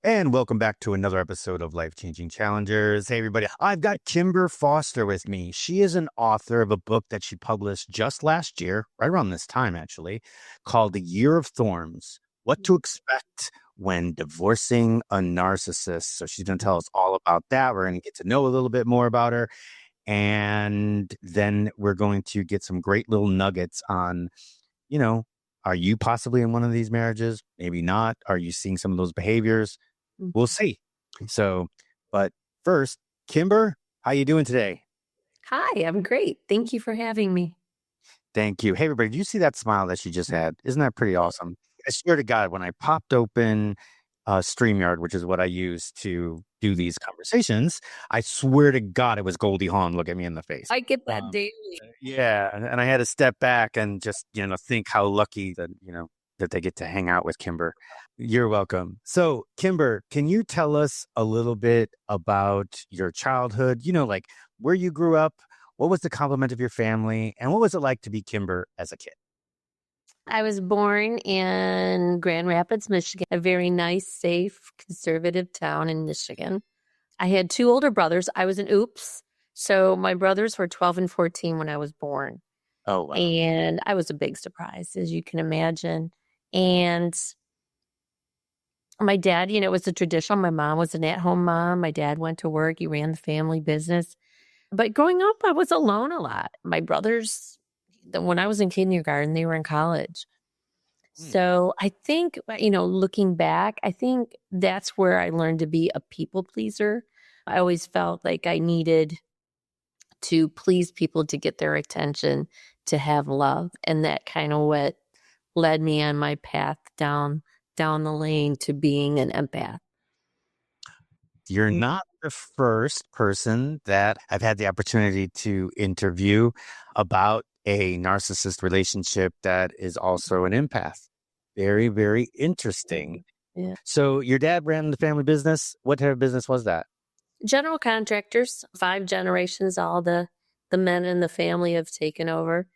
And welcome back to another episode of Life Changing Challengers. Hey, everybody. I've got Kimber Foster with me. She is an author of a book that she published just last year, right around this time, actually, called The Year of Thorns: What to Expect When Divorcing a Narcissist. So she's going to tell us all about that. We're going to get to know a little bit more about her. And then we're going to get some great little nuggets on, are you possibly in one of these marriages? Maybe not. Are you seeing some of those behaviors? We'll see. So, but first, Kimber, how you doing today? Hi, I'm great. Thank you for having me. Thank you. Hey, everybody, do you see that smile that she just had? Isn't that pretty awesome? I swear to God, when I popped open StreamYard, which is what I use to do these conversations, I swear to God, it was Goldie Hawn look at me in the face. I get that daily. Yeah. And I had to step back and just, think how lucky that, that they get to hang out with Kimber. You're welcome. So, Kimber, can you tell us a little bit about your childhood? Like where you grew up, what was the complement of your family, and what was it like to be Kimber as a kid? I was born in Grand Rapids, Michigan, a very nice, safe, conservative town in Michigan. I had two older brothers. I was an oops. So my brothers were 12 and 14 when I was born. Oh, wow. And I was a big surprise, as you can imagine. And my dad, it was the traditional. My mom was an at-home mom. My dad went to work. He ran the family business. But growing up, I was alone a lot. My brothers, when I was in kindergarten, they were in college. So I think, looking back, I think that's where I learned to be a people pleaser. I always felt like I needed to please people to get their attention, to have love. And that kind of what led me on my path down the lane to being an empath. You're not the first person that I've had the opportunity to interview about a narcissist relationship that is also an empath. Very, very interesting. Yeah. So your dad ran the family business. What type of business was that? General contractors, 5 generations, all the men in the family have taken over.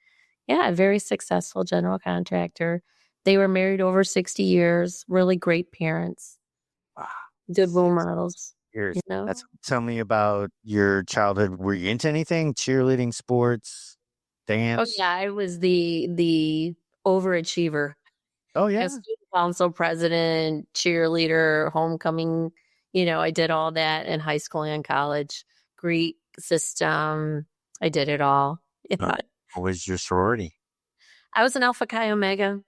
Yeah, a very successful general contractor. They were married over 60 years, really great parents. Wow. Good role models. Years. Tell me about your childhood. Were you into anything? Cheerleading, sports, dance? Oh yeah, I was the overachiever. Oh yeah. As student council president, cheerleader, homecoming, I did all that in high school and college. Greek system, I did it all. What was your sorority? I was an Alpha Chi Omega.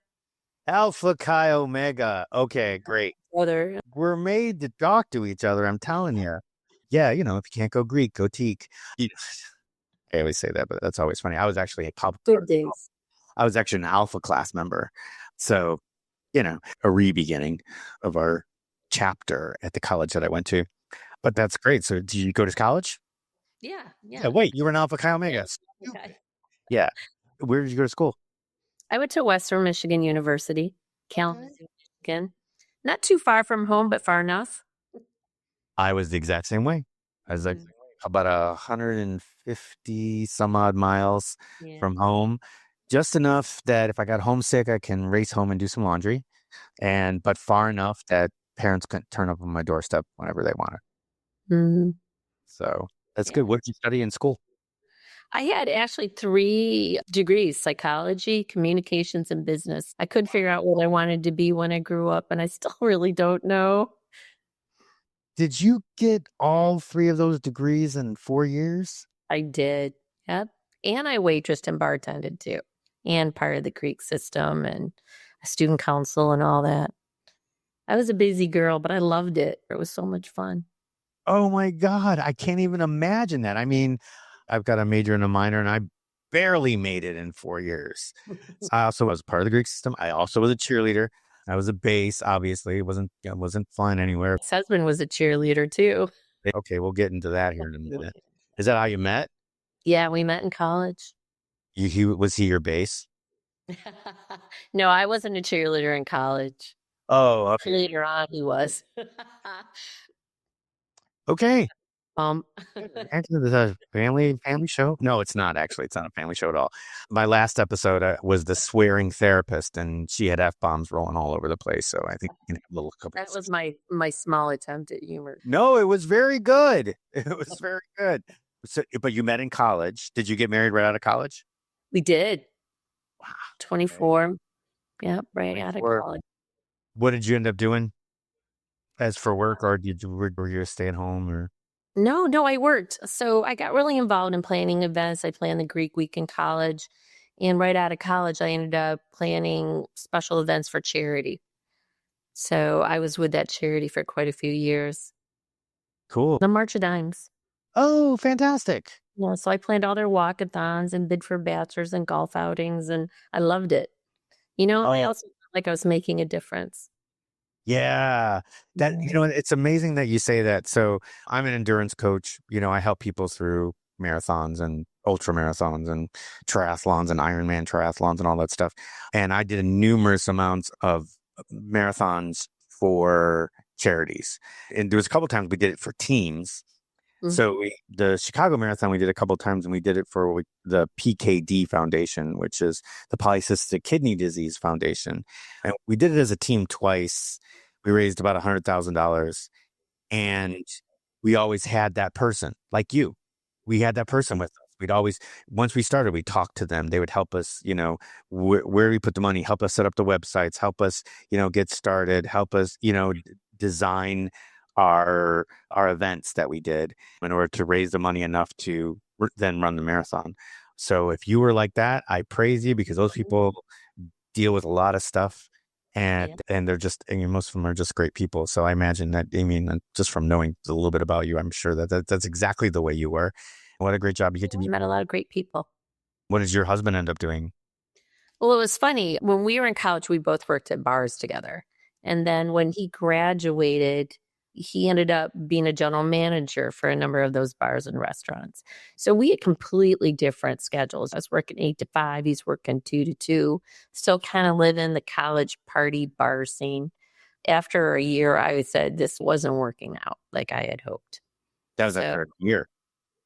Alpha Chi Omega. Okay, great. Brother. We're made to talk to each other, I'm telling you. Yeah, if you can't go Greek, go Teak. I always say that, but that's always funny. I was actually Good days. I was actually an Alpha class member. So, a re-beginning of our chapter at the college that I went to. But that's great. So did you go to college? Yeah. Wait, you were an Alpha Chi Omega. Okay. Yeah. Where did you go to school? I went to Western Michigan University, Kalamazoo, Michigan. Not too far from home, but far enough. I was the exact same way. I was like about 150 some odd miles from home. Just enough that if I got homesick, I can race home and do some laundry. But far enough that parents couldn't turn up on my doorstep whenever they wanted. Mm-hmm. So that's good. What did you study in school? I had actually 3 degrees: psychology, communications, and business. I couldn't figure out what I wanted to be when I grew up, and I still really don't know. Did you get all 3 of those degrees in 4 years? I did. Yep. And I waitressed and bartended too. And part of the Creek system and a student council and all that. I was a busy girl, but I loved it. It was so much fun. Oh my God. I can't even imagine that. I mean, I've got a major and a minor, and I barely made it in 4 years. I also was part of the Greek system. I also was a cheerleader. I was a bass, obviously. It wasn't flying anywhere. His husband was a cheerleader too. Okay, we'll get into that here in a minute. Is that how you met? Yeah, we met in college. Was he your bass? No, I wasn't a cheerleader in college. Oh, okay. Later on, he was. Okay. Um, Actually, this is a family show. No, it's not actually. It's not a family show at all. My last episode was the swearing therapist, and she had f bombs rolling all over the place. So I think we can have a little couple. that was my small attempt at humor. No, it was very good. It was very good. So, but you met in college. Did you get married right out of college? We did. Wow. Okay. 24. Yep, right out of 24. college. What did you end up doing as for work, or were you a stay at home or? No, I worked. So I got really involved in planning events. I planned the Greek week in college. And right out of college, I ended up planning special events for charity. So I was with that charity for quite a few years. Cool. The March of Dimes. Oh, fantastic. Yeah, so I planned all their walkathons and bid for bachelors and golf outings, and I loved it. I Oh, also felt like I was making a difference. yeah. That, Mhm. it's amazing that you say that. So I'm an endurance coach. I help people through marathons and ultra marathons and triathlons and Ironman triathlons and all that stuff. And I did numerous amounts of marathons for charities. And there was a couple times we did it for teams. So Mhm. the Chicago Marathon we did a couple times, and we did it for the PKD Foundation, which is the Polycystic Kidney Disease Foundation, and we did it as a team twice. We raised about $100,000, and we always had that person like you. We had that person with us. We'd always, once we started, we talked to them. They would help us, where we put the money, help us set up the websites, help us, get started, help us, design our events that we did in order to raise the money enough to then run the marathon. So if you were like that, I praise you, because those people deal with a lot of stuff, and Yeah. they're just, most of them are just great people. So I imagine that, just from knowing a little bit about you, I'm sure that's exactly the way you were. What a great job you get to I be. met a lot of great people. What did your husband end up doing? Well, it was funny. When we were in college, we both worked at bars together. And then when he graduated, he ended up being a general manager for a number of those bars and restaurants. So we had completely different schedules. I was working 8 to 5, he's working 2 to 2, still kind of living the college party bar scene. After a year, I said this wasn't working out like I had hoped. That was So after a year.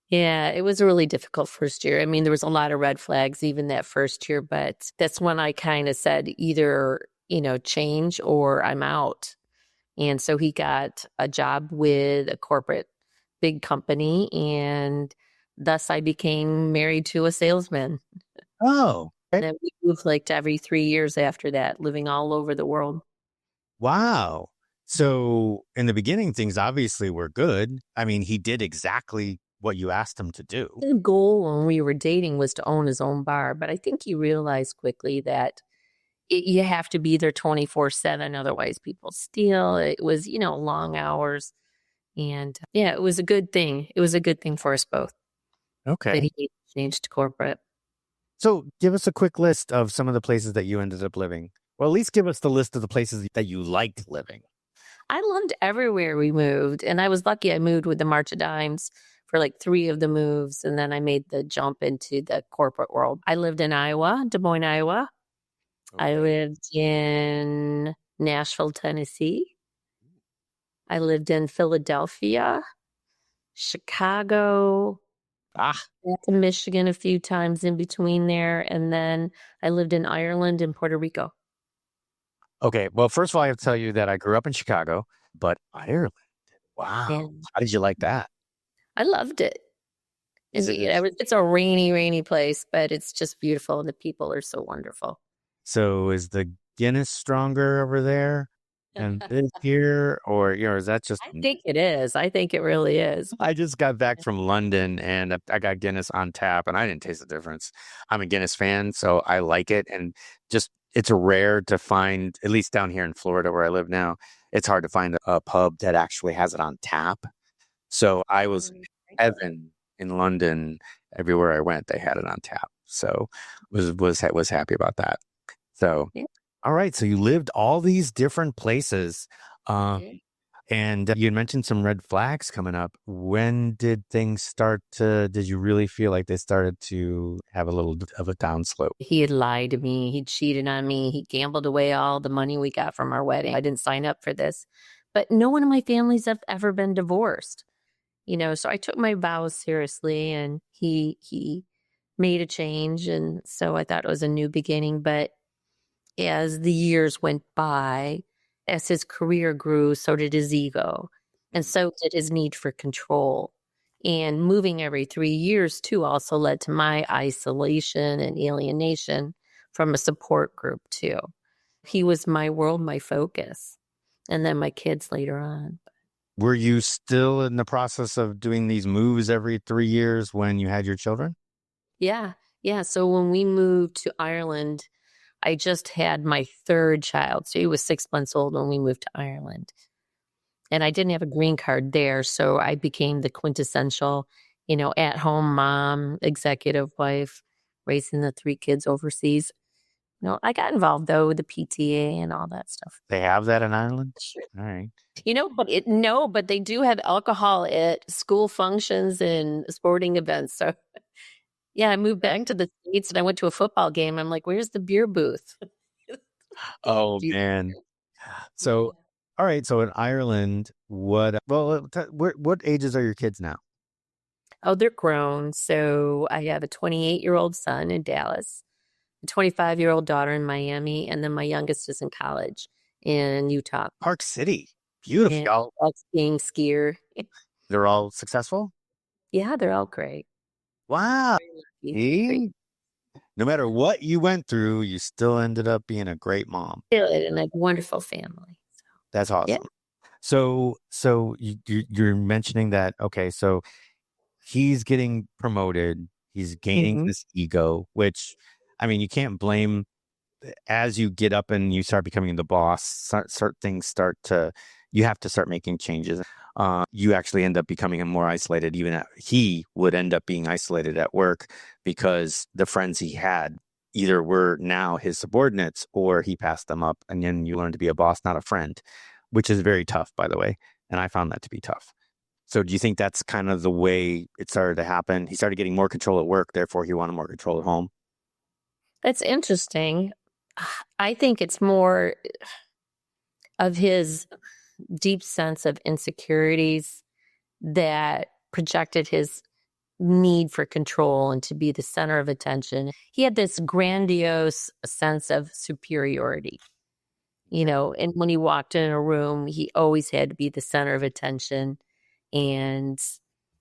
yeah, it was a really difficult first year. I mean, there was a lot of red flags even that first year, but that's when I kind of said either, change or I'm out. And so he got a job with a corporate big company, and thus I became married to a salesman. Oh, okay. And we moved like every 3 years after that, living all over the world. Wow. So in the beginning, things obviously were good. I mean, he did exactly what you asked him to do. The goal when we were dating was to own his own bar, but I think he realized quickly that you have to be there 24/7, otherwise people steal. It was, long hours, and yeah, it was a good thing. It was a good thing for us both that Okay. he changed to corporate. So give us a quick list of some of the places that you ended up living. Well, at least give us the list of the places that you liked living. I loved everywhere we moved, and I was lucky I moved with the March of Dimes for like 3 of the moves, and then I made the jump into the corporate world. I lived in Iowa, Des Moines, Iowa. I Okay. lived in Nashville, Tennessee. I lived in Philadelphia, Chicago, Ah, back to Michigan a few times in between there, and then I lived in Ireland and Puerto Rico. okay. Well, first of all, I have to tell you that I grew up in Chicago, but Ireland. Wow. And How did you like that? I loved it. Is it It's a rainy, rainy place, but it's just beautiful. The people are so wonderful. so is the Guinness stronger over there and this here, or is that just I think it is. I think it really is. I just got back from London and I got Guinness on tap and I didn't taste the difference. I'm a Guinness fan, so I like it. And just it's rare to find, at least down here in Florida where I live now, it's hard to find a pub that actually has it on tap. So I was Mm, heaven in London. Everywhere I went, they had it on tap. So was happy about that. So yeah. all right. So you lived all these different places. Uh, and you had mentioned some red flags coming up. When did things start to, did you really feel like they started to have a little bit of a downslope? He had lied to me. He cheated on me. He gambled away all the money we got from our wedding. I didn't sign up for this. But no one in my family's have ever been divorced. So I took my vows seriously, and he made a change, and so I thought it was a new beginning. But as the years went by, as his career grew, so did his ego, and so did his need for control. And moving every 3 years too also led to my isolation and alienation from a support group too. He was my world, my focus, and then my kids later on. Were you still in the process of doing these moves every 3 years when you had your children? Yeah. Yeah. So when we moved to Ireland, I just had my third child. So he was 6 months old when we moved to Ireland. And I didn't have a green card there. So I became the quintessential, at home mom, executive wife, raising the 3 kids overseas. I got involved though with the PTA and all that stuff. They have that in Ireland? Sure. All right. But they do have alcohol at school functions and sporting events. So yeah, I moved back to the States and I went to a football game. I'm like, where's the beer booth? Oh, You- man. Yeah. So, all right. So in Ireland, what ages are your kids now? Oh, they're grown. So I have a 28-year-old son in Dallas, a 25-year-old daughter in Miami, and then my youngest is in college in Utah. Park City. Beautiful. And all skiing, skier. They're all successful? Yeah, they're all great. Wow. Very See? great. No matter what you went through, you still ended up being a great mom. And a wonderful family. That's Yeah. awesome. So you're mentioning that, okay, so he's getting promoted, he's gaining this ego, which, I mean, you can't blame. As you get up and you start becoming the boss, you have to start making changes. You actually end up becoming more isolated. He would end up being isolated at work because the friends he had either were now his subordinates or he passed them up. And then you learn to be a boss, not a friend, which is very tough, by the way. And I found that to be tough. So do you think that's kind of the way it started to happen? He started getting more control at work, therefore he wanted more control at home. That's interesting. I think it's more of his deep sense of insecurities that projected his need for control and to be the center of attention. He had this grandiose sense of superiority, and when he walked in a room, he always had to be the center of attention. And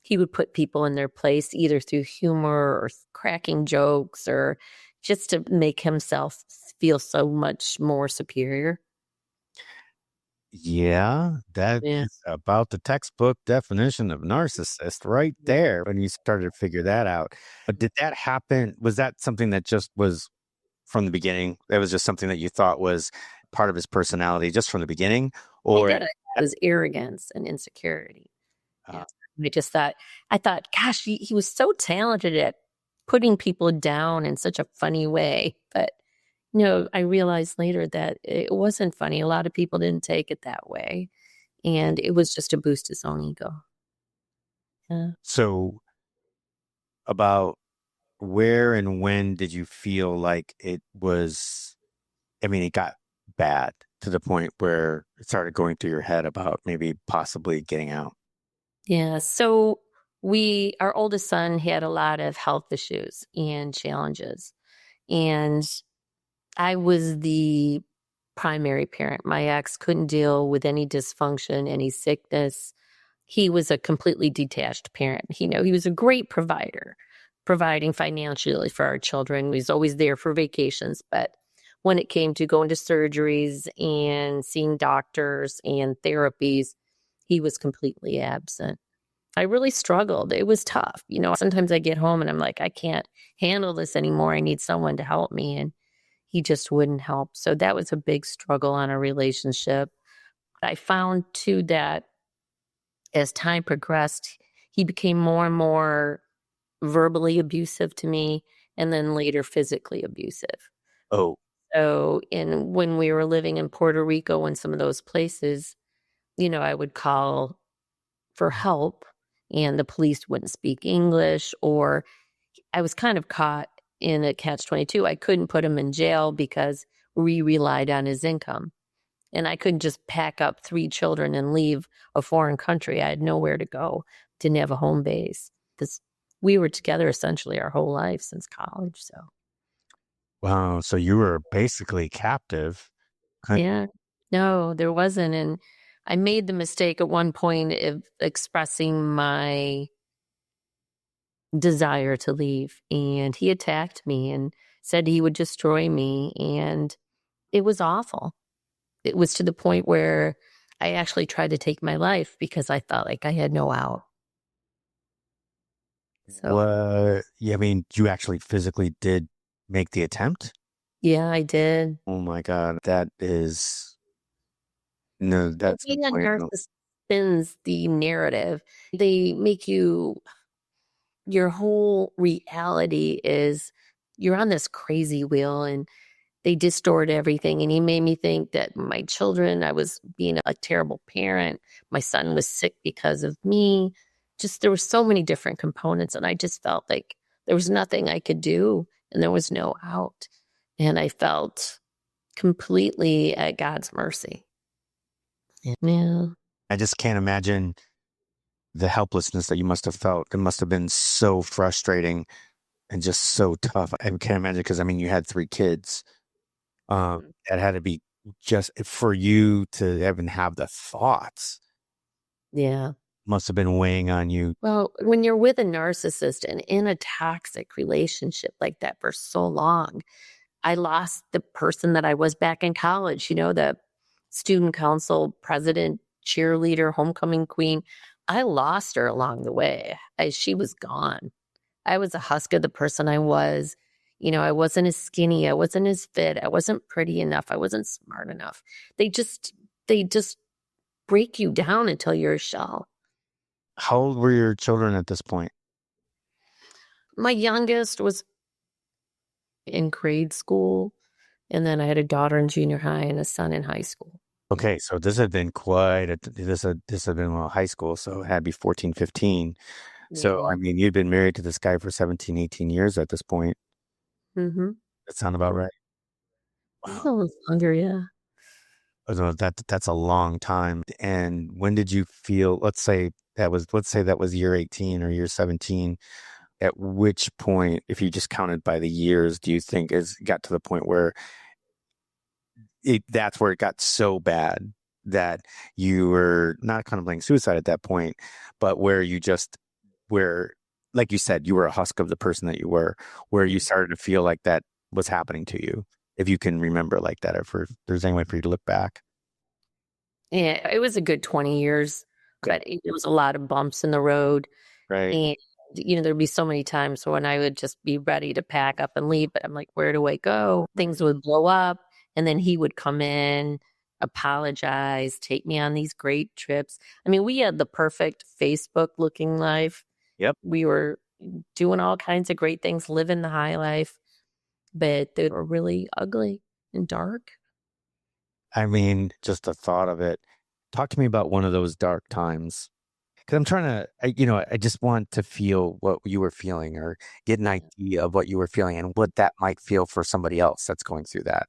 he would put people in their place either through humor or cracking jokes or just to make himself feel so much more superior. Yeah, that is about the textbook definition of narcissist right there when you started to figure that out. But did that happen? Was that something that just was from the beginning? That was just something that you thought was part of his personality just from the beginning? Or It was arrogance and insecurity. Uh, I thought, gosh, he was so talented at putting people down in such a funny way. But, I realized later that it wasn't funny. A lot of people didn't take it that way. And it was just to boost his own ego. Yeah. so about where and when did you feel like it got bad to the point where it started going through your head about maybe possibly getting out? Yeah. So our oldest son had a lot of health issues and challenges. And I was the primary parent. My ex couldn't deal with any dysfunction, any sickness. He was a completely detached parent. He was a great provider, providing financially for our children. He was always there for vacations. But when it came to going to surgeries and seeing doctors and therapies, he was completely absent. I really struggled. It was tough. Sometimes I get home and I'm like, I can't handle this anymore. I need someone to help me. And he just wouldn't help. So that was a big struggle on our relationship. I found too that as time progressed, he became more and more verbally abusive to me and then later physically abusive. Oh, So when we were living in Puerto Rico and some of those places, I would call for help and the police wouldn't speak English, or I was kind of caught in a catch-22. I couldn't put him in jail because we relied on his income. And I couldn't just pack up 3 children and leave a foreign country. I had nowhere to go, didn't have a home base because we were together essentially our whole life since college. So, Wow. So you were basically captive. Kind- yeah, no, there wasn't. And I made the mistake at one point of expressing my desire to leave. And he attacked me and said he would destroy me. And it was awful. It was to the point where I actually tried to take my life because I felt like I had no out. So, What? Yeah, I mean, you actually physically did make the attempt? yeah, I did. Oh my God. That is, no, that's Being a unbelievable. narcissist spins the narrative. They make you, your whole reality is you're on this crazy wheel and they distort everything. And he made me think that my children, I was being a terrible parent. My son was sick because of me. Just there were so many different components. And I just felt like there was nothing I could do and there was no out. And I felt completely at God's mercy. Yeah. I just can't imagine the helplessness that you must have felt. It must have been so frustrating and just so tough. I can't imagine because I mean, you had 3 kids. That had to be just for you to even have the thoughts. Yeah. Must have been weighing on you. Well, when you're with a narcissist and in a toxic relationship like that for so long, I lost the person that I was back in college, the student council president, cheerleader, homecoming queen. I lost her along the way. She was gone. I was a husk of the person I was. I wasn't as skinny. I wasn't as fit. I wasn't pretty enough. I wasn't smart enough. They just break you down until you're a shell. How old were your children at this point? My youngest was in grade school, and then I had a daughter in junior high and a son in high school. Okay, so this had been this had been high school, so it had to be 14, 15. So, Yeah. I mean, you'd been married to this guy for 17, 18 years at this point. Mm-hmm. That sound about right? A Wow. little longer, yeah. So that's a long time. And when did you feel, let's say that was year 18 or year 17, at which point, if you just counted by the years, do you think is got to the point where that's where it got so bad that you were not contemplating suicide at that point, but where, like you said, you were a husk of the person that you were, where you started to feel like that was happening to you, if you can remember like that, or if there's any way for you to look back. Yeah, it was a good 20 years, but it was a lot of bumps in the road. Right. And, there'd be so many times when I would just be ready to pack up and leave, but I'm like, where do I go? Things would blow up. And then he would come in, apologize, take me on these great trips. I mean, we had the perfect Facebook looking life. Yep. We were doing all kinds of great things, living the high life, but they were really ugly and dark. I mean, just the thought of it. Talk to me about one of those dark times. Because I'm trying to, I just want to feel what you were feeling, or get an idea of what you were feeling and what that might feel for somebody else that's going through that,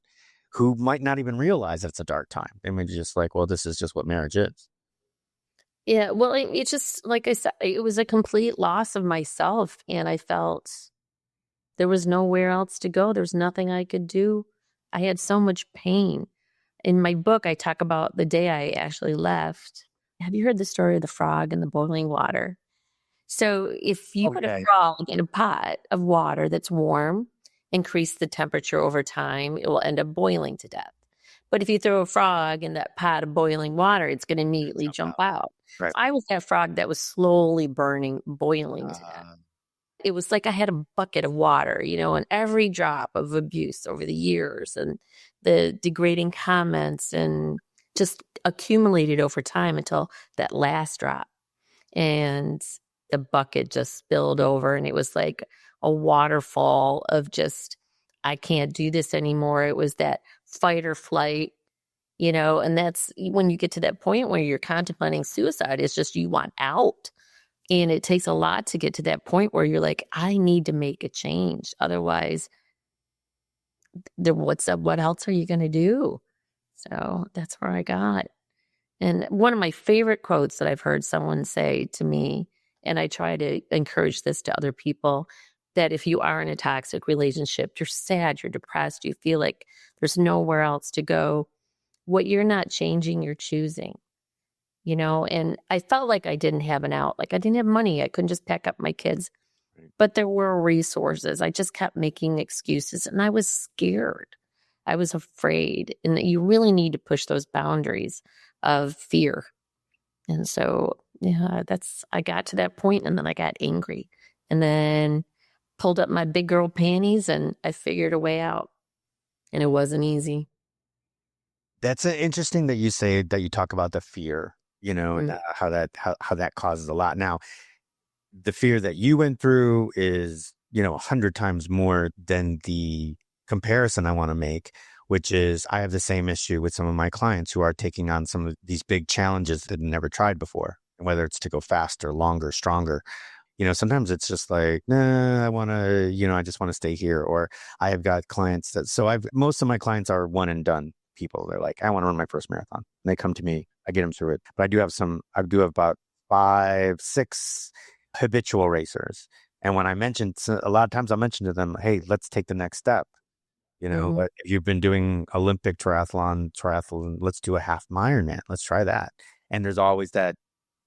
who might not even realize that it's a dark time. They may be just like, well, this is just what marriage is. Yeah, well, it's just like I said, it was a complete loss of myself, and I felt there was nowhere else to go. There's nothing I could do. I had so much pain. In my book, I talk about the day I actually left. Have you heard the story of the frog and the boiling water? So if you Oh, put a yeah. frog in a pot of water that's warm, increase the temperature over time, it will end up boiling to death. But if you throw a frog in that pot of boiling water, it's going to immediately jump out. Right. So I was that frog that was slowly burning, boiling to death. It was like I had a bucket of water, and every drop of abuse over the years and the degrading comments and just accumulated over time until that last drop. And the bucket just spilled over, and it was like a waterfall of just, I can't do this anymore. It was that fight or flight, and that's when you get to that point where you're contemplating suicide. It's just you want out. And it takes a lot to get to that point where you're like, I need to make a change. Otherwise, what else are you going to do? So that's where I got. And one of my favorite quotes that I've heard someone say to me, and I try to encourage this to other people, that if you are in a toxic relationship, you're sad, you're depressed, you feel like there's nowhere else to go. What you're not changing, you're choosing, and I felt like I didn't have an out. Like I didn't have money. I couldn't just pack up my kids, but there were resources. I just kept making excuses and I was scared. I was afraid. And you really need to push those boundaries of fear. And so, yeah, I got to that point and then I got angry and then pulled up my big girl panties and I figured a way out. And it wasn't easy. That's interesting that you say that you talk about the fear, and Mm, how that causes a lot. Now, the fear that you went through is, 100 times more than the comparison I want to make, which is I have the same issue with some of my clients who are taking on some of these big challenges that never tried before, and whether it's to go faster, longer, stronger. Sometimes it's just like, nah, I just want to stay here. Or I have got clients most of my clients are one and done people. They're like, I want to run my first marathon. And they come to me, I get them through it. But I do have about 5, 6 habitual racers. And when a lot of times I mention to them, hey, let's take the next step. mhm, If you've been doing Olympic triathlon, let's do a half Ironman. Let's try that. And there's always that,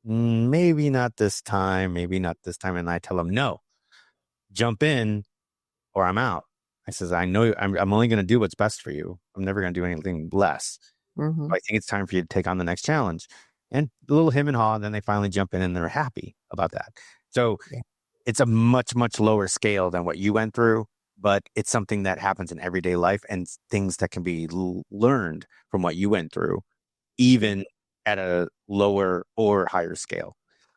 maybe not this time, maybe not this time. And I tell them, no, jump in or I'm out. I says, I know I'm only going to do what's best for you. I'm never going to do anything less. mhm. I think it's time for you to take on the next challenge. And a little him and haw, and then they finally jump in and they're happy about that. So Yeah. it's a much, much lower scale than what you went through, but it's something that happens in everyday life and things that can be learned from what you went through, even at a lower or higher scale.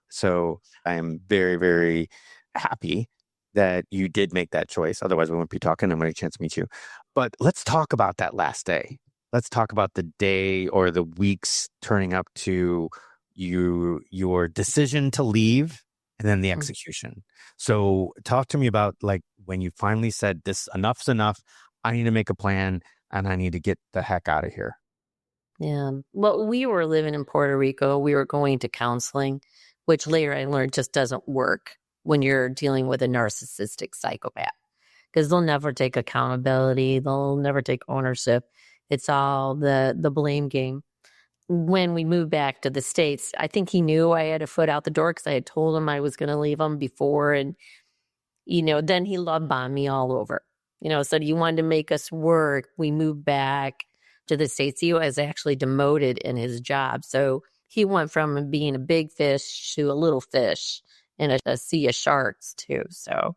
So I am very, very happy that you did make that choice. Otherwise, we wouldn't be talking. I'm going to get a chance to meet you. But let's talk about that last day. Let's talk about the day or the weeks turning up to your decision to leave and then the Mm. execution. So talk to me about like when you finally said this enough's enough. I need to make a plan and I need to get the heck out of here. Yeah. Well, we were living in Puerto Rico. We were going to counseling, which later I learned just doesn't work when you're dealing with a narcissistic psychopath because they'll never take accountability. They'll never take ownership. It's all the blame game. When we moved back to the States, I think he knew I had a foot out the door because I had told him I was going to leave him before. And then he love bombed me all over. Said he wanted to make us work. We moved back to the States. He was actually demoted in his job. So he went from being a big fish to a little fish in a sea of sharks too. So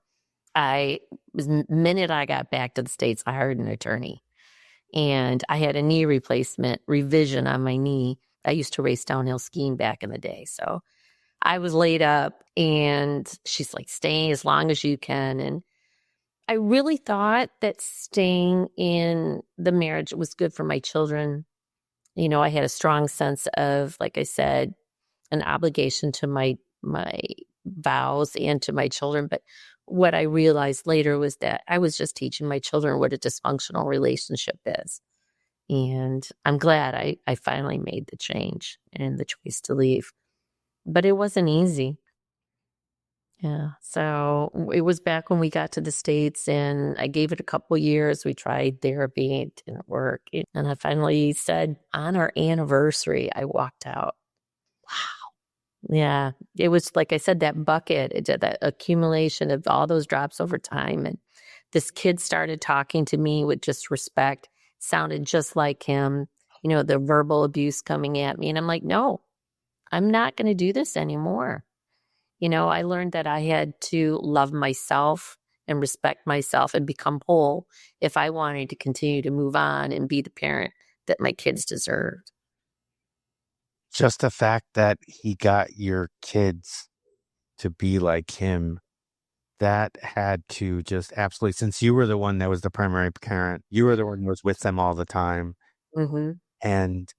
minute I got back to the States, I hired an attorney and I had a knee replacement revision on my knee. I used to race downhill skiing back in the day. So I was laid up and she's like, stay as long as you can. And I really thought that staying in the marriage was good for my children. I had a strong sense of, like I said, an obligation to my vows and to my children. But what I realized later was that I was just teaching my children what a dysfunctional relationship is. And I'm glad I finally made the change and the choice to leave. But it wasn't easy. Yeah. So it was back when we got to the States and I gave it a couple years. We tried therapy, it didn't work. And I finally said on our anniversary, I walked out. Yeah. It was like I said, that bucket, it did that accumulation of all those drops over time. And this kid started talking to me with just respect, sounded just like him, the verbal abuse coming at me. And I'm like, no, I'm not going to do this anymore. I learned that I had to love myself and respect myself and become whole if I wanted to continue to move on and be the parent that my kids deserved. Just the fact that he got your kids to be like him, that had to just absolutely, since you were the one that was the primary parent, you were the one who was with them all the time. Mm-hmm. And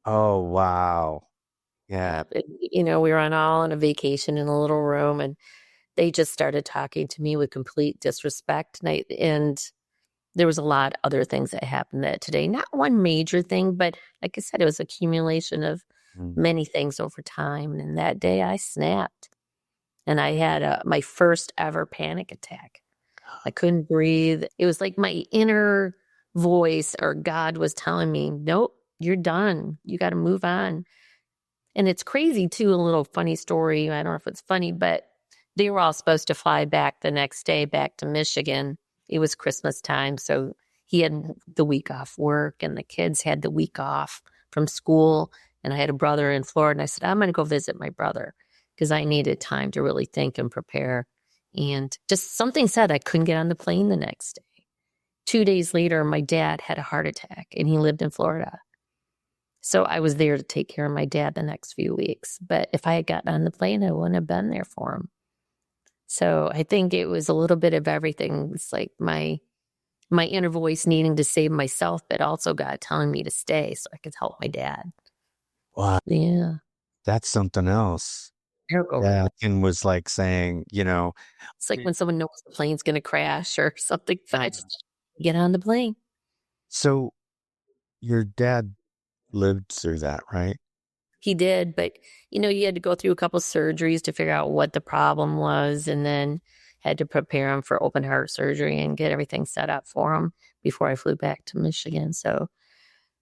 oh, wow. Yeah. Yeah, we were all on a vacation in a little room, and they just started talking to me with complete disrespect. And there was a lot of other things that happened that today. Not one major thing, but like I said, it was accumulation of many things over time. And that day I snapped and I had my first ever panic attack. I couldn't breathe. It was like my inner voice or God was telling me, nope, you're done. You got to move on. And it's crazy too, a little funny story. I don't know if it's funny, but they were all supposed to fly back the next day back to Michigan. It was Christmas time, so he had the week off work and the kids had the week off from school. And I had a brother in Florida, and I said, I'm going to go visit my brother because I needed time to really think and prepare. And just something said I couldn't get on the plane the next day. 2 days later, my dad had a heart attack, and he lived in Florida. So I was there to take care of my dad the next few weeks. But if I had gotten on the plane, I wouldn't have been there for him. So I think it was a little bit of everything. It's like my inner voice needing to save myself, but also God telling me to stay so I could help my dad. Wow. Yeah. That's something else. Yeah. And was like saying, it's like when someone knows the plane's going to crash or something. So I just get on the plane. So your dad lived through that, right? He did, but you had to go through a couple surgeries to figure out what the problem was, and then had to prepare him for open heart surgery and get everything set up for him before I flew back to Michigan. So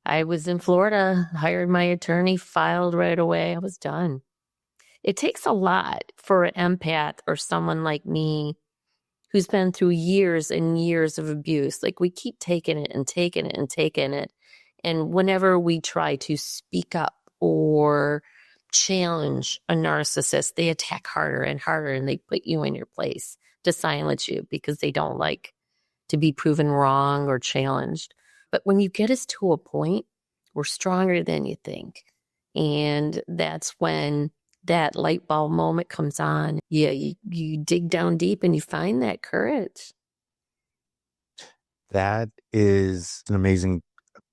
I was in Florida, hired my attorney, filed right away. I was done. It takes a lot for an empath or someone like me who's been through years and years of abuse. Like, we keep taking it and taking it and taking it. And whenever we try to speak up or challenge a narcissist, they attack harder and harder, and they put you in your place to silence you because they don't like to be proven wrong or challenged. But when you get us to a point, we're stronger than you think. And that's when that light bulb moment comes on. Yeah, you dig down deep and you find that courage. That is an amazing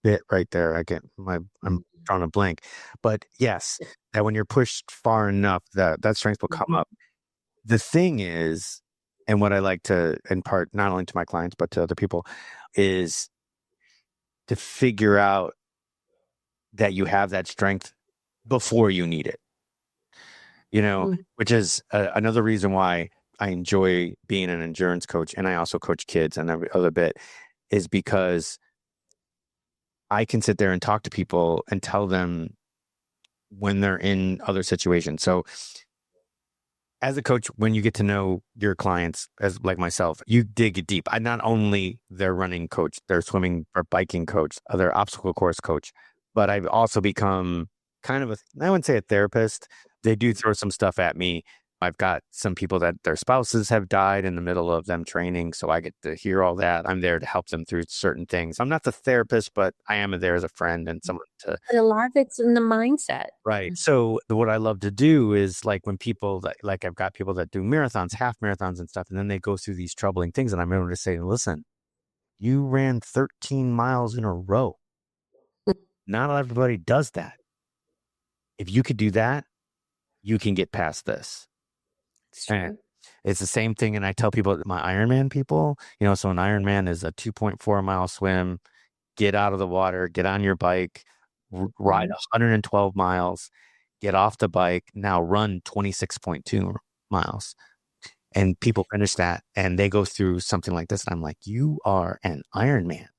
bit right there. I'm drawing a blank, but yes, that when you're pushed far enough, that strength will come up. The thing is, and what I like to impart not only to my clients but to other people, is to figure out that you have that strength before you need it. Which is another reason why I enjoy being an endurance coach, and I also coach kids and every other bit, is because I can sit there and talk to people and tell them when they're in other situations. So as a coach, when you get to know your clients, as like myself, you dig deep. I'm not only their running coach, their swimming or biking coach, their obstacle course coach, but I've also become kind of I wouldn't say a therapist. They do throw some stuff at me. I've got some people that their spouses have died in the middle of them training, so I get to hear all that. I'm there to help them through certain things. I'm not the therapist, but I am there as a friend and someone to... But a lot of it's in the mindset. Right. So what I love to do is, like, when people I've got people that do marathons, half marathons and stuff, and then they go through these troubling things, and I'm able to say, listen, you ran 13 miles in a row. Not everybody does that. If you could do that, you can get past this. And it's the same thing. And I tell people, my Ironman people, so an Ironman is a 2.4 mile swim, get out of the water, get on your bike, ride 112 miles, get off the bike, now run 26.2 miles. And people finish that and they go through something like this. And I'm like, you are an Ironman.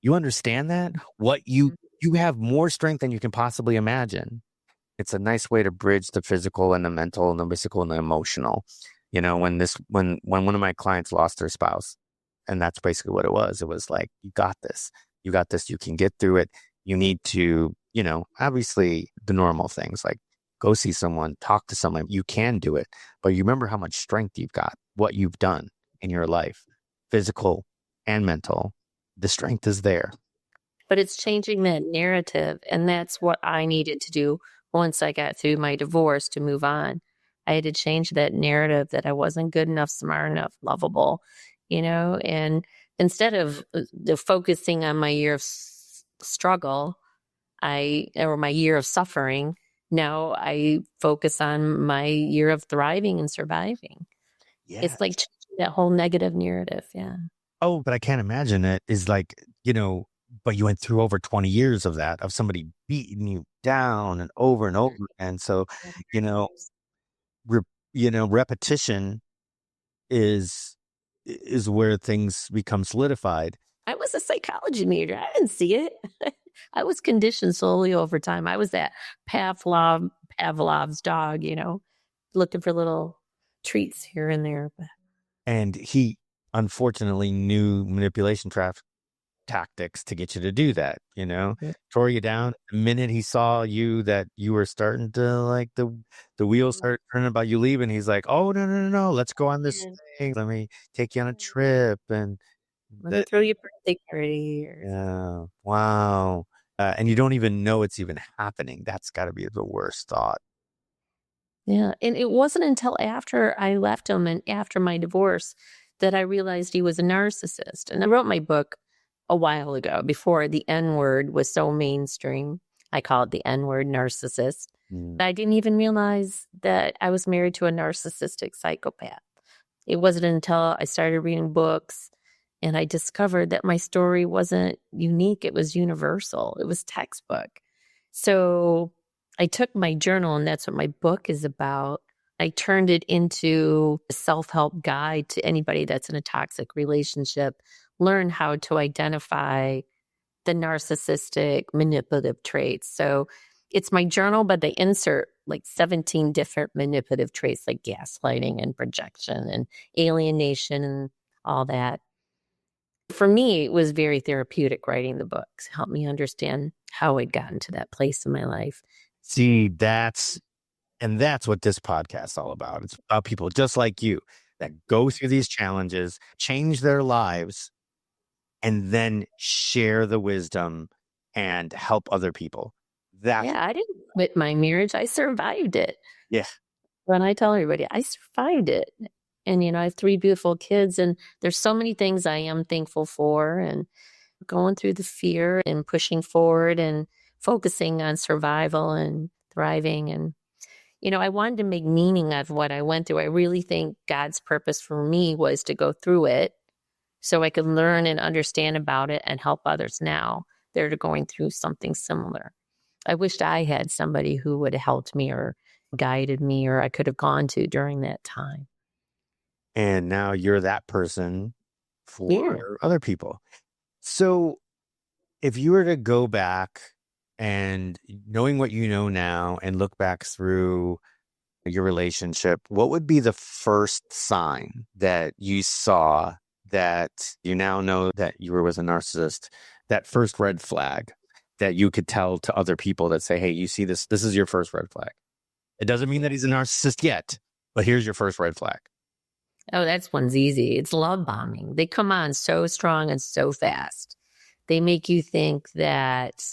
You understand that? You have more strength than you can possibly imagine. It's a nice way to bridge the physical and the mental and the physical and the emotional. When one of my clients lost their spouse, and that's basically what it was. It was like, you got this, you can get through it. You need to, obviously the normal things like go see someone, talk to someone. You can do it, but you remember how much strength you've got, what you've done in your life, physical and mental. The strength is there. But it's changing that narrative, and that's what I needed to do. Once I got through my divorce to move on, I had to change that narrative that I wasn't good enough, smart enough, lovable, and instead of focusing on my year of struggle, or my year of suffering, now I focus on my year of thriving and surviving. Yes. It's like changing that whole negative narrative. Yeah. Oh, but I can't imagine it is like, but you went through over 20 years of that, of somebody beating you down and over. And so, you know, re, repetition is where things become solidified. I was a psychology major. I didn't see it. I was conditioned slowly over time. I was that Pavlov's dog, looking for little treats here and there. But And he unfortunately knew manipulation tactics to get you to do that, yeah. tore you down. The minute he saw that you were starting to like the wheels start turning about you leaving, he's like, oh, no, let's go on this Yeah. thing. Let me take you on a trip. And Let me that, throw you a birthday party. yeah, wow. And you don't even know it's even happening. That's got to be the worst thought. Yeah. And it wasn't until after I left him and after my divorce that I realized he was a narcissist. And I wrote my book a while ago before the N word was so mainstream. I call it the N word, narcissist. Mm. I didn't even realize that I was married to a narcissistic psychopath. It wasn't until I started reading books and I discovered that my story wasn't unique. It was universal. It was textbook. So I took my journal, and that's what my book is about. I turned it into a self-help guide to anybody that's in a toxic relationship, learn how to identify the narcissistic manipulative traits. So it's my journal, but they insert like 17 different manipulative traits like gaslighting and projection and alienation and all that. For me, it was very therapeutic writing the books, helped me understand how I'd gotten to that place in my life. See, that's what this podcast is all about. It's about people just like you that go through these challenges, change their lives, and then share the wisdom and help other people. That's Yeah, I didn't quit my marriage. I survived it. yeah. When I tell everybody, I survived it. And, I have 3 beautiful kids, and there's so many things I am thankful for, and going through the fear and pushing forward and focusing on survival and thriving. And, I wanted to make meaning of what I went through. I really think God's purpose for me was to go through it so I could learn and understand about it and help others now that are going through something similar. I wished I had somebody who would have helped me or guided me or I could have gone to during that time. And now you're that person for Yeah. other people. So if you were to go back and knowing what you know now and look back through your relationship, what would be the first sign that you saw that you now know that you were with a narcissist? That first red flag that you could tell to other people that say, hey, you see this is your first red flag. It doesn't mean that he's a narcissist yet, but here's your first red flag. Oh, that's one's easy. It's love bombing. They come on so strong and so fast. They make you think that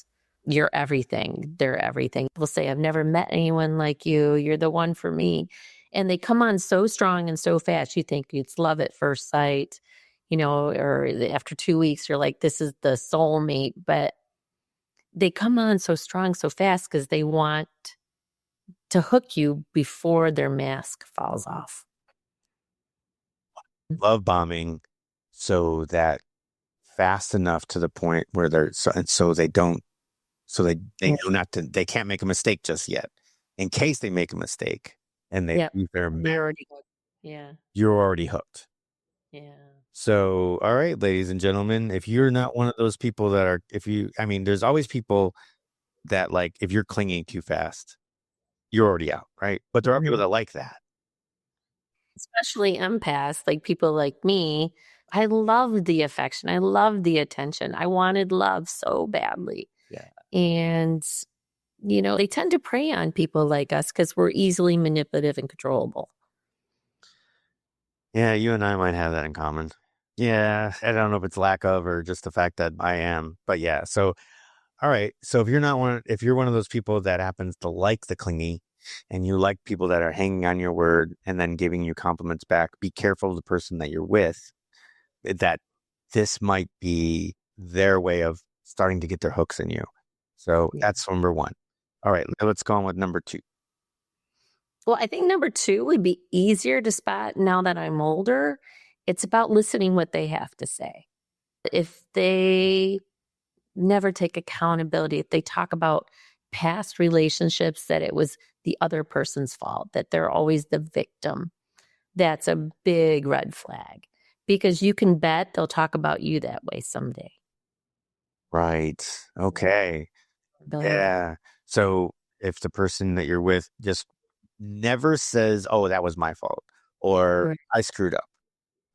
you're everything. They're everything. They'll say, I've never met anyone like you. You're the one for me. And they come on so strong and so fast. You think it's love at first sight, or after 2 weeks, you're like, this is the soulmate. But they come on so strong, so fast because they want to hook you before their mask falls off. Love bombing so that fast enough to the point where they know not to, they can't make a mistake just yet. In case they make a mistake and they Yep. lose their You're already hooked. Yeah. you're already hooked. Yeah. So, all right, ladies and gentlemen, if you're not one of those people that are, there's always people that like, if you're clinging too fast, you're already out, right? But there are people that like that. Especially empaths, like people like me. I loved the affection. I loved the attention. I wanted love so badly. Yeah. And, they tend to prey on people like us because we're easily manipulative and controllable. Yeah, you and I might have that in common. Yeah, I don't know if it's lack of or just the fact that I am, but yeah. So, all right. So if you're one of those people that happens to like the clingy and you like people that are hanging on your word and then giving you compliments back, be careful of the person that you're with, that this might be their way of starting to get their hooks in you. So that's number 1. All right, let's go on with number 2. Well, I think number 2 would be easier to spot now that I'm older. It's about listening what they have to say. If they never take accountability, if they talk about past relationships that it was the other person's fault, that they're always the victim, that's a big red flag, because you can bet they'll talk about you that way someday. Right. Okay. Yeah. So if the person that you're with just never says, "Oh, that was my fault," or Right. "I screwed up,"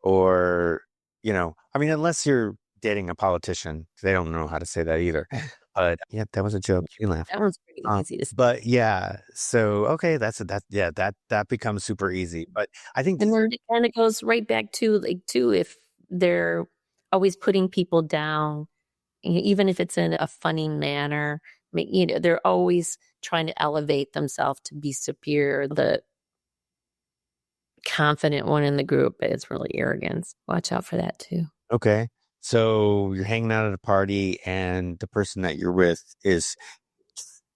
or, I mean, unless you're dating a politician, they don't know how to say that either. But yeah, that was a joke. You can laugh. That one's pretty easy to say. But yeah, so okay, that becomes super easy. But I think And then it kind of goes right back to if they're always putting people down, even if it's in a funny manner, they're always trying to elevate themselves to be superior. The confident one in the group is really arrogance. Watch out for that too. okay, so you're hanging out at a party, and the person that you're with is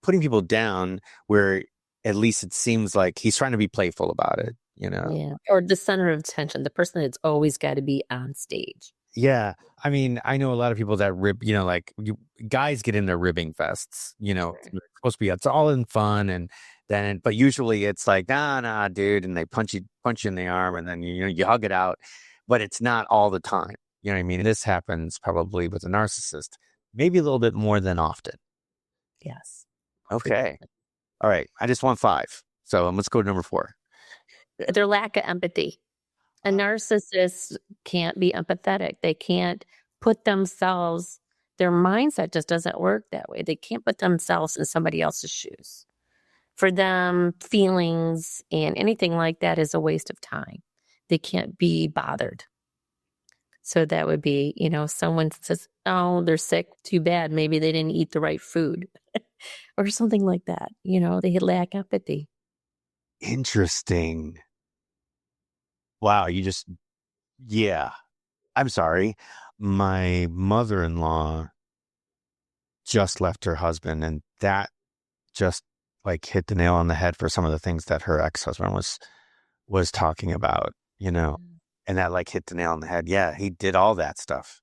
putting people down, where at least it seems like he's trying to be playful about it. Yeah. Or the center of attention, the person that's always got to be on stage. Yeah. I mean, I know a lot of people that rib, like guys get into ribbing fests, it's supposed to be, it's all in fun. And then, but usually it's like, nah, dude. And they punch you in the arm, and then, you hug it out, but it's not all the time. You know what I mean? This happens probably with a narcissist, maybe a little bit more than often. Yes. Okay. All right. I just want 5. So let's go to number 4. Their lack of empathy. A narcissist can't be empathetic. They can't put themselves, their mindset just doesn't work that way. They can't put themselves in somebody else's shoes. For them, feelings and anything like that is a waste of time. They can't be bothered. So that would be, someone says, oh, they're sick, too bad. Maybe they didn't eat the right food or something like that. They lack empathy. Interesting. Wow. Yeah. I'm sorry. My mother-in-law just left her husband, and that just like hit the nail on the head for some of the things that her ex-husband was talking about, and that like hit the nail on the head. Yeah, he did all that stuff.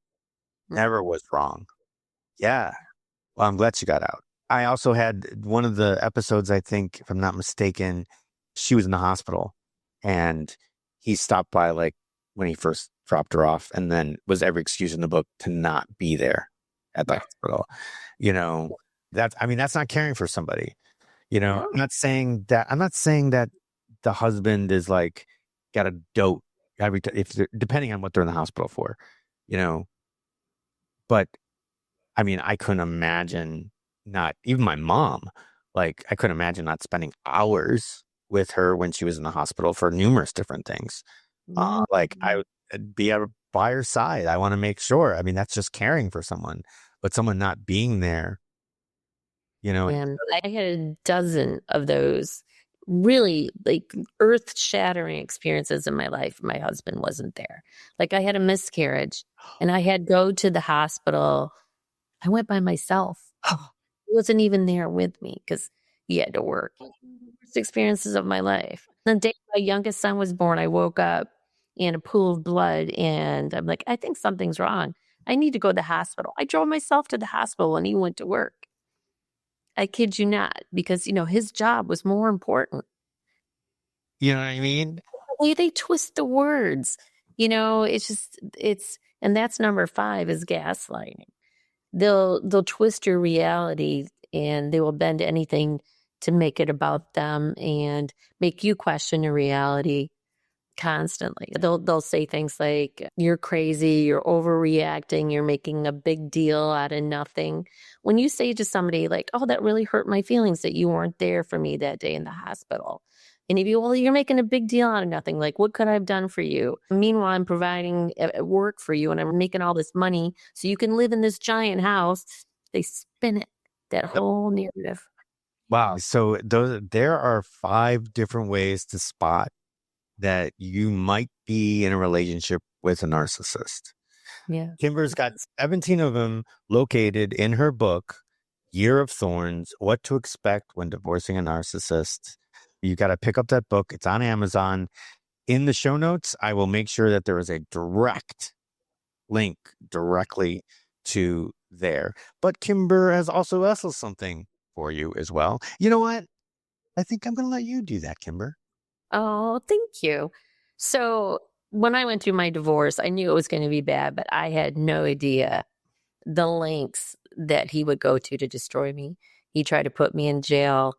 Never was wrong. Yeah. Well, I'm glad she got out. I also had one of the episodes, I think, if I'm not mistaken, she was in the hospital, and he stopped by like when he first dropped her off, and then was every excuse in the book to not be there at the hospital. That's not caring for somebody. No. I'm not saying that the husband is like got a dote if depending on what they're in the hospital for, but I mean, I couldn't imagine not even my mom, like I couldn't imagine not spending hours with her when she was in the hospital for numerous different things. Like I would be by her side. I want to make sure. I mean, that's just caring for someone, but someone not being there, And I had a dozen of those really like earth-shattering experiences in my life. My husband wasn't there. Like I had a miscarriage and I had to go to the hospital. I went by myself. He wasn't even there with me because he had to work. Worst experiences of my life. The day my youngest son was born, I woke up in a pool of blood, and I'm like, I think something's wrong. I need to go to the hospital. I drove myself to the hospital and he went to work. I kid you not, because, his job was more important. You know what I mean? The way they twist the words, and that's number 5 is gaslighting. They'll twist your reality, and they will bend anything to make it about them and make you question your reality constantly. They'll say things like, you're crazy, you're overreacting, you're making a big deal out of nothing. When you say to somebody like, oh, that really hurt my feelings that you weren't there for me that day in the hospital. And if you're making a big deal out of nothing, like, what could I have done for you? Meanwhile, I'm providing work for you and I'm making all this money so you can live in this giant house. They spin it, that whole narrative. Wow. So there are 5 different ways to spot that you might be in a relationship with a narcissist. Yeah. Kimber's got 17 of them located in her book, Year of Thorns, What to Expect When Divorcing a Narcissist. You got to pick up that book. It's on Amazon. In the show notes, I will make sure that there is a direct link directly to there. But Kimber has also something for you as well. You know what? I think I'm going to let you do that, Kimber. Oh, thank you. So when I went through my divorce, I knew it was going to be bad, but I had no idea the lengths that he would go to destroy me. He tried to put me in jail.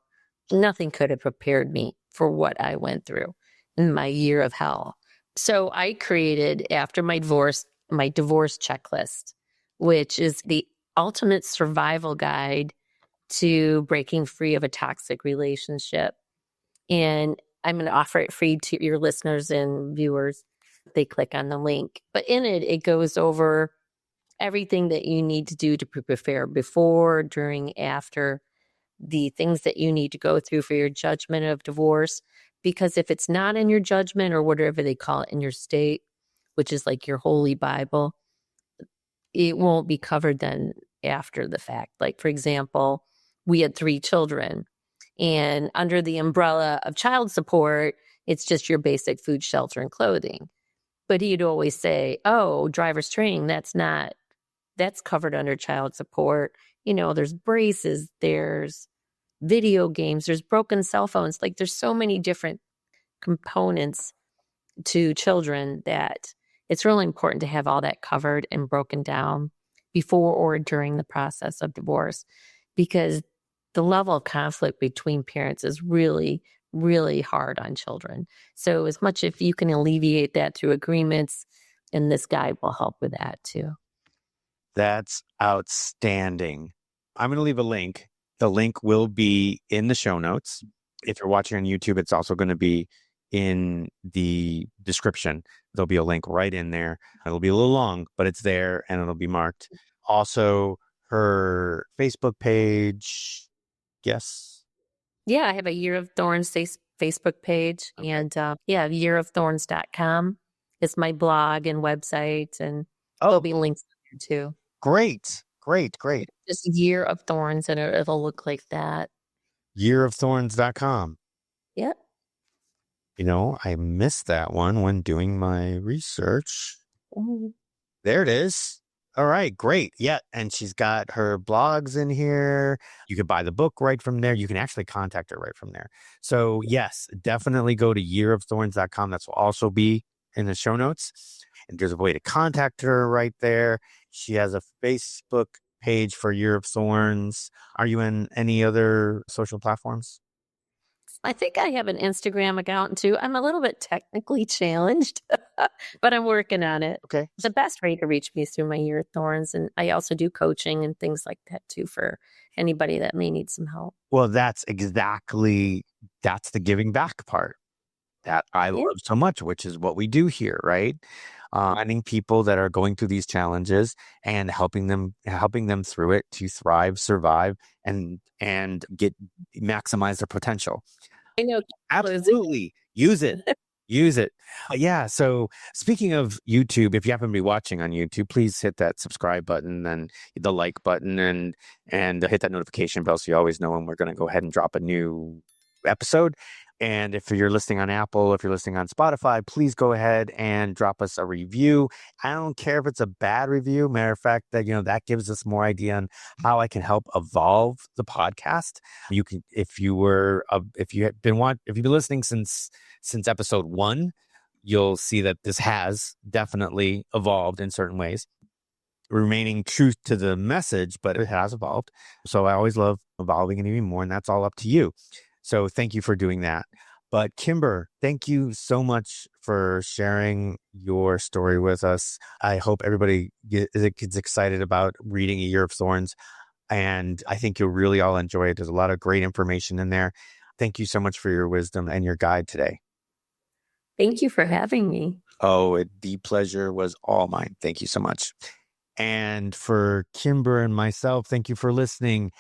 Nothing could have prepared me for what I went through in my year of hell. So I created, after my divorce checklist, which is the ultimate survival guide to breaking free of a toxic relationship. And I'm going to offer it free to your listeners and viewers. They click on the link. But in it, it goes over everything that you need to do to prepare before, during, after, the things that you need to go through for your judgment of divorce. Because if it's not in your judgment, or whatever they call it, in your state, which is like your holy Bible, it won't be covered then after the fact. Like, for example, we had 3 children, and under the umbrella of child support, it's just your basic food, shelter, and clothing. But he'd always say, oh, driver's training, that's covered under child support. There's braces, there's video games, there's broken cell phones. Like, there's so many different components to children that it's really important to have all that covered and broken down before or during the process of divorce, because the level of conflict between parents is really, really hard on children. So as much if you can alleviate that through agreements, and this guide will help with that too. That's outstanding. I'm going to leave a link. The link will be in the show notes. If you're watching on YouTube, it's also going to be in the description. There'll be a link right in there. It'll be a little long, but it's there and it'll be marked. Also, her Facebook page. Yes. Yeah, I have a Year of Thorns Facebook page. Okay. And yearofthorns.com is my blog and website, and there'll be links there too. Great. Just Year of Thorns, and it'll look like that. Yearofthorns.com. Yep. I missed that one when doing my research. Mm-hmm. There it is. All right, great. Yeah, and she's got her blogs in here. You can buy the book right from there. You can actually contact her right from there. So yes, definitely go to yearofthorns.com. That will also be in the show notes. And there's a way to contact her right there. She has a Facebook page for Year of Thorns. Are you in any other social platforms? I think I have an Instagram account too. I'm a little bit technically challenged, but I'm working on it. Okay. The best way to reach me is through my Year of Thorns. And I also do coaching and things like that too for anybody that may need some help. Well, that's the giving back part that I love so much, which is what we do here, right? Finding people that are going through these challenges and helping them through it to thrive, survive, and maximize their potential. I know. Absolutely. Use it. Yeah. So speaking of YouTube, if you happen to be watching on YouTube, please hit that subscribe button and the like button and hit that notification bell so you always know when we're going to go ahead and drop a new episode. And if you're listening on Apple, if you're listening on Spotify, please go ahead and drop us a review. I don't care if it's a bad review. Matter of fact, that gives us more idea on how I can help evolve the podcast. You can, if you've been listening since episode 1, you'll see that this has definitely evolved in certain ways, remaining true to the message, but it has evolved. So I always love evolving and even more, and that's all up to you. So thank you for doing that. But Kimber, thank you so much for sharing your story with us. I hope everybody gets excited about reading A Year of Thorns. And I think you'll really all enjoy it. There's a lot of great information in there. Thank you so much for your wisdom and your guide today. Thank you for having me. Oh, the pleasure was all mine. Thank you so much. And for Kimber and myself, thank you for listening.